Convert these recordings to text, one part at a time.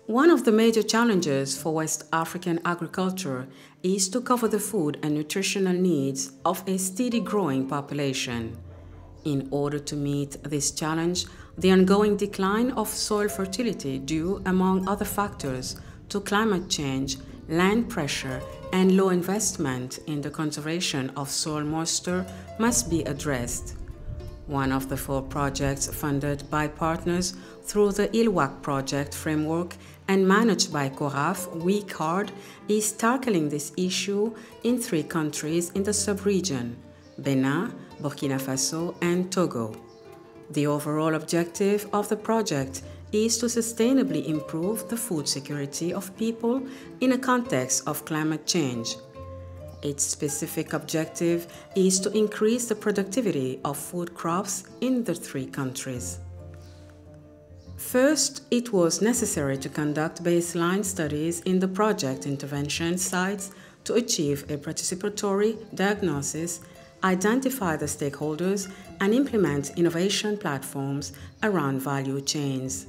One of the major challenges for West African agriculture is to cover the food and nutritional needs of a steady growing population. In order to meet this challenge, the ongoing decline of soil fertility due, among other factors, to climate change, land pressure, and low investment in the conservation of soil moisture must be addressed. One of the 4 projects funded by partners through the ILWAC project framework and managed by CORAF, Week Hard, is tackling this issue in 3 countries in the sub-region: Benin, Burkina Faso, and Togo. The overall objective of the project is to sustainably improve the food security of people in a context of climate change. Its specific objective is to increase the productivity of food crops in the 3 countries. First, it was necessary to conduct baseline studies in the project intervention sites to achieve a participatory diagnosis, identify the stakeholders, and implement innovation platforms around value chains.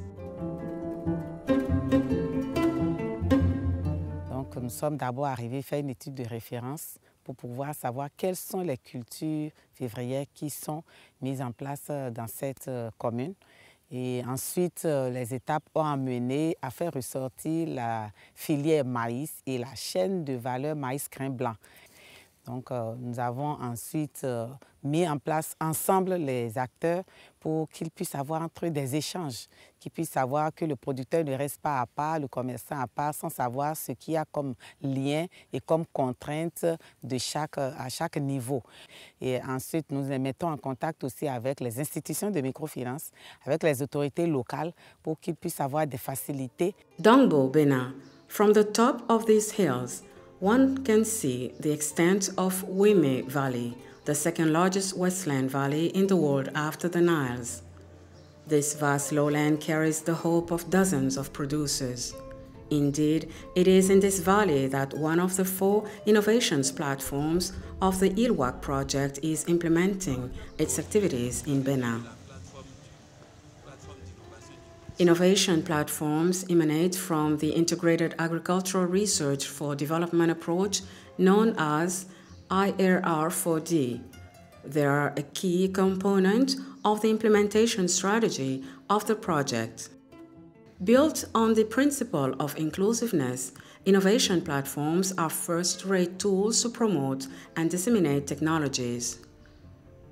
Donc, nous sommes d'abord arrivés faire une étude de référence pour pouvoir savoir quelles sont les cultures vivrières qui sont mises en place dans cette commune. Et ensuite, les étapes ont amené à faire ressortir la filière maïs et la chaîne de valeur maïs-grain blanc. Donc, nous avons ensuite mis en place ensemble les acteurs pour qu'ils puissent avoir entre eux des échanges, qu'ils puissent savoir que le producteur ne reste pas à part, le commerçant à part, sans savoir ce qu'il y a comme lien et comme contrainte à chaque niveau. Et ensuite, nous les mettons en contact aussi avec les institutions de microfinance, avec les autorités locales pour qu'ils puissent avoir des facilités. Dongbo, Benin, from the top of these hills, one can see the extent of Wime Valley, the second largest wetland valley in the world after the Niles. This vast lowland carries the hope of dozens of producers. Indeed, it is in this valley that one of the 4 innovations platforms of the ILWAC project is implementing its activities in Benin. Innovation platforms emanate from the Integrated Agricultural Research for Development approach known as IRR4D. They are a key component of the implementation strategy of the project. Built on the principle of inclusiveness, innovation platforms are first-rate tools to promote and disseminate technologies.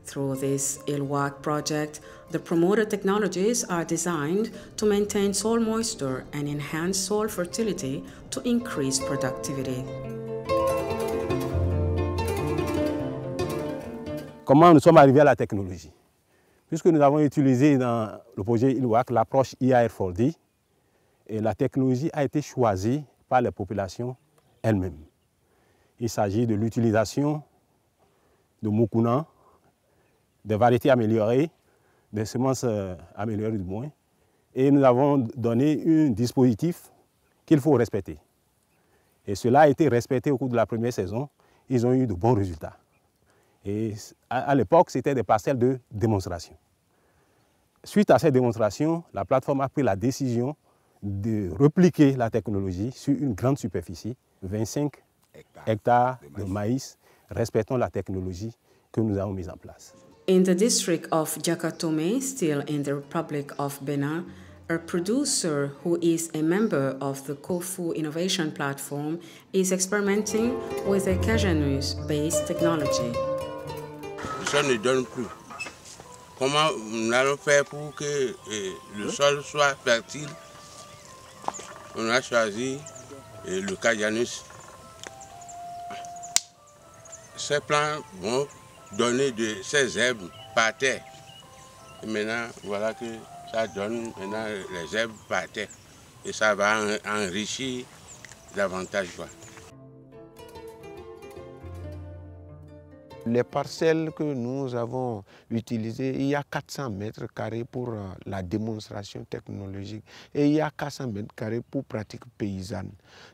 Through this ILWAC project, the promoted technologies are designed to maintain soil moisture and enhance soil fertility to increase productivity. Comment nous sommes arrivés à la technologie? Puisque nous avons utilisé dans le projet ILWAC l'approche IAR4D, et la technologie a été choisie par les populations elles-mêmes. Il s'agit de l'utilisation de Mukuna, des variétés améliorées, des semences améliorées du moins, et nous avons donné un dispositif qu'il faut respecter. Et cela a été respecté au cours de la première saison. Ils ont eu de bons résultats. Et à l'époque, c'était des parcelles de démonstration. Suite à cette démonstration, la plateforme a pris la décision de repliquer la technologie sur une grande superficie, 25 hectares de maïs, respectant la technologie que nous avons mise en place. In the district of Jakatome, still in the Republic of Benin, a producer who is a member of the Kofu Innovation Platform is experimenting with a Cajanus-based technology. Ça ne donne plus. Comment nous allons faire pour que le sol soit fertile? On a choisi le Cajanus. Ces plants vont donner de ces herbes par terre. Et maintenant, voilà que ça donne maintenant les herbes par terre. Et ça va enrichir davantage, quoi. Les parcelles que nous avons utilisées, il y a 400 mètres carrés pour la démonstration technologique et il y a 400 mètres carrés pour pratique paysanne.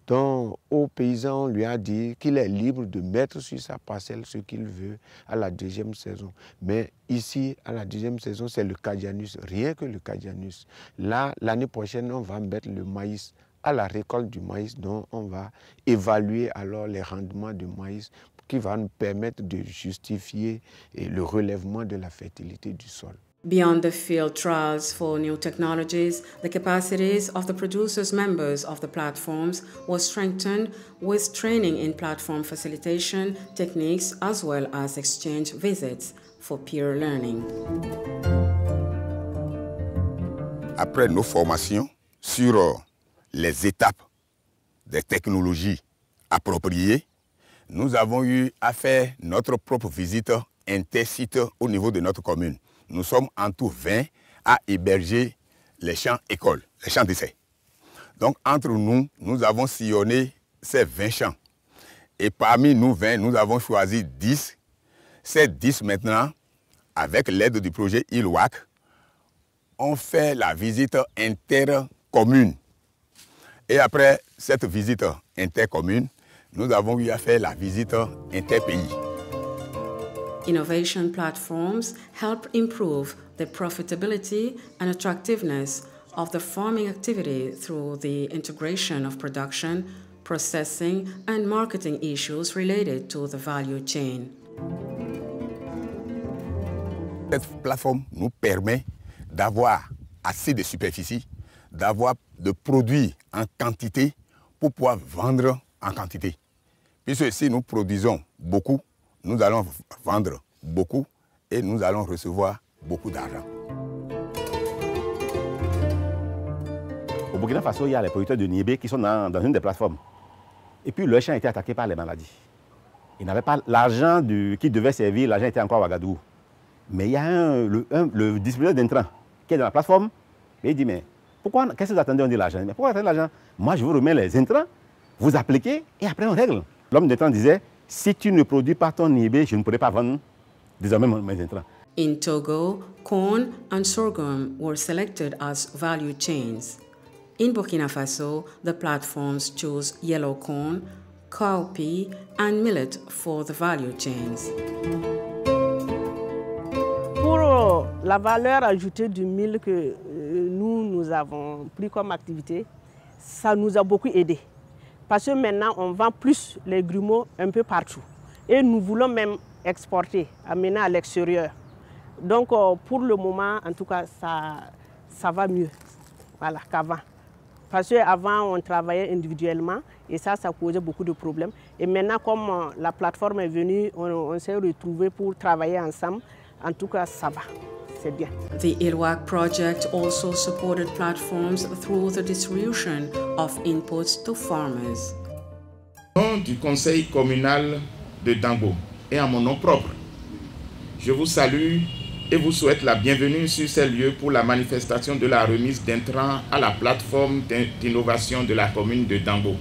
Donc, au paysan, on lui a dit qu'il est libre de mettre sur sa parcelle ce qu'il veut à la deuxième saison. Mais ici, à la deuxième saison, c'est le Cajanus, rien que le Cajanus. Là, l'année prochaine, on va mettre le maïs à la récolte du maïs, dont on va évaluer alors les rendements du maïs qui va nous permettre de justifier le relèvement de la fertilité du sol. Beyond the field trials for new technologies, the capacities of the producers members of the platforms was strengthened with training in platform facilitation techniques as well as exchange visits for peer learning. Après nos formations sur les étapes des technologies appropriées, nous avons eu à faire notre propre visite intersite au niveau de notre commune. Nous sommes en tout 20 à héberger les champs écoles, les champs d'essai. Donc entre nous, nous avons sillonné ces 20 champs. Et parmi nous 20, nous avons choisi 10. Ces 10 maintenant, avec l'aide du projet ILWAC, ont fait la visite intercommune. Et après cette visite intercommune, nous avons eu à faire la visite interpays. Innovation platforms help improve the profitability and attractiveness of the farming activity through the integration of production, processing, and marketing issues related to the value chain. Cette plateforme nous permet d'avoir assez de superficie, d'avoir de produits en quantité pour pouvoir vendre en quantité. Puisque si nous produisons beaucoup, nous allons vendre beaucoup et nous allons recevoir beaucoup d'argent. Au Burkina Faso, il y a les producteurs de niébé qui sont dans une des plateformes. Et puis leur champ a été attaqué par les maladies. Ils n'avaient pas l'argent qui devait servir, l'argent était encore à Ouagadougou. Mais il y a le distributeur d'intrants qui est dans la plateforme, et il dit, mais pourquoi, qu'est-ce que vous attendez, on dit l'argent? Mais pourquoi vous attendez l'argent? Moi, je vous remets les intrants, vous appliquez et après on règle. L'homme d'intrants disait, si tu ne produis pas ton niébé, je ne pourrai pas vendre désormais mes intrants. In Togo, corn and sorghum were selected as value chains. In Burkina Faso, the platforms chose yellow corn, cowpea, and millet for the value chains. Pour la valeur ajoutée du mil que nous avons pris comme activité, ça nous a beaucoup aidé. Parce que maintenant, on vend plus les grumeaux un peu partout. Et nous voulons même exporter, amener à l'extérieur. Donc, pour le moment, en tout cas, ça va mieux qu'avant. Parce qu'avant, on travaillait individuellement et ça causait beaucoup de problèmes. Et maintenant, comme la plateforme est venue, on s'est retrouvés pour travailler ensemble. En tout cas, ça va. C'est bien. The ILWAC project also supported platforms through the distribution of inputs to farmers. Au nom du conseil communal de Dango et à mon nom propre, je vous salue et vous souhaite la bienvenue sur ces lieux pour la manifestation de la remise d'intrants à la plateforme d'innovation de la commune de Dango.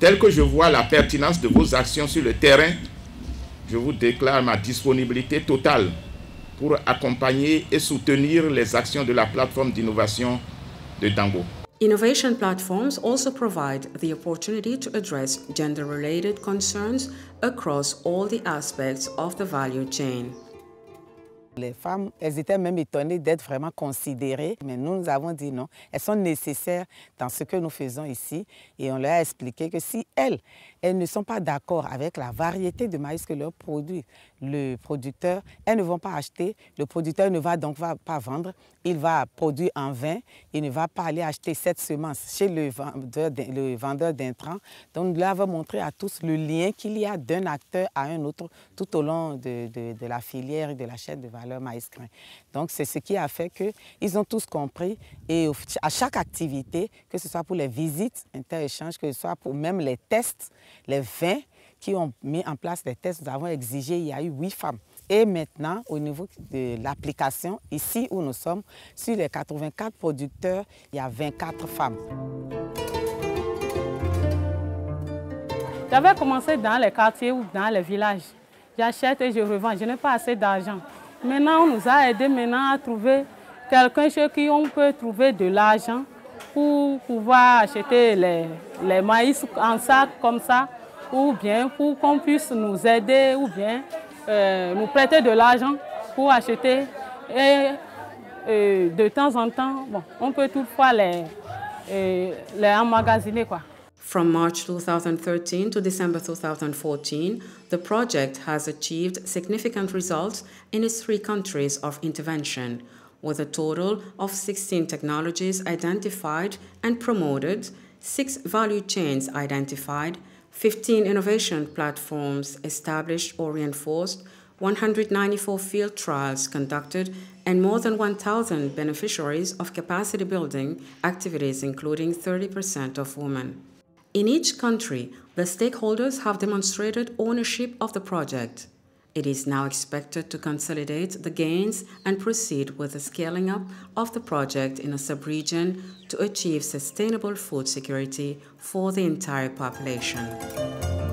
Tel que je vois la pertinence de vos actions sur le terrain, je vous déclare ma disponibilité totale pour accompagner et soutenir les actions de la plateforme d'innovation de Dango. Innovation platforms also provide the opportunity to address gender-related concerns across all the aspects of the value chain. Les femmes, elles étaient même étonnées d'être vraiment considérées, mais nous avons dit non, elles sont nécessaires dans ce que nous faisons ici et on leur a expliqué que si elles ne sont pas d'accord avec la variété de maïs que leur produit le producteur, elles ne vont pas acheter, le producteur ne va donc pas vendre, il va produire en vain, il ne va pas aller acheter cette semence chez le vendeur d'intrants. Donc nous leur avons montré à tous le lien qu'il y a d'un acteur à un autre tout au long de la filière et de la chaîne de valeur maïs-grain. Donc c'est ce qui a fait qu'ils ont tous compris et à chaque activité, que ce soit pour les visites inter-échanges, que ce soit pour même les tests, les 20 qui ont mis en place les tests, nous avons exigé, il y a eu 8 femmes. Et maintenant, au niveau de l'application, ici où nous sommes, sur les 84 producteurs, il y a 24 femmes. J'avais commencé dans les quartiers ou dans les villages. J'achète et je revends, je n'ai pas assez d'argent. Maintenant, on nous a aidés à trouver quelqu'un chez qui on peut trouver de l'argent pour pouvoir acheter les maïs en sac comme ça, ou bien pour qu'on puisse nous aider, ou bien nous prêter de l'argent pour acheter. Et de temps en temps, bon, on peut toutefois les emmagasiner, quoi. From March 2013 to December 2014, the project has achieved significant results in its 3 countries of intervention, with a total of 16 technologies identified and promoted, 6 value chains identified, 15 innovation platforms established or reinforced, 194 field trials conducted, and more than 1,000 beneficiaries of capacity building activities, including 30% of women. In each country, the stakeholders have demonstrated ownership of the project. It is now expected to consolidate the gains and proceed with the scaling up of the project in a sub-region to achieve sustainable food security for the entire population.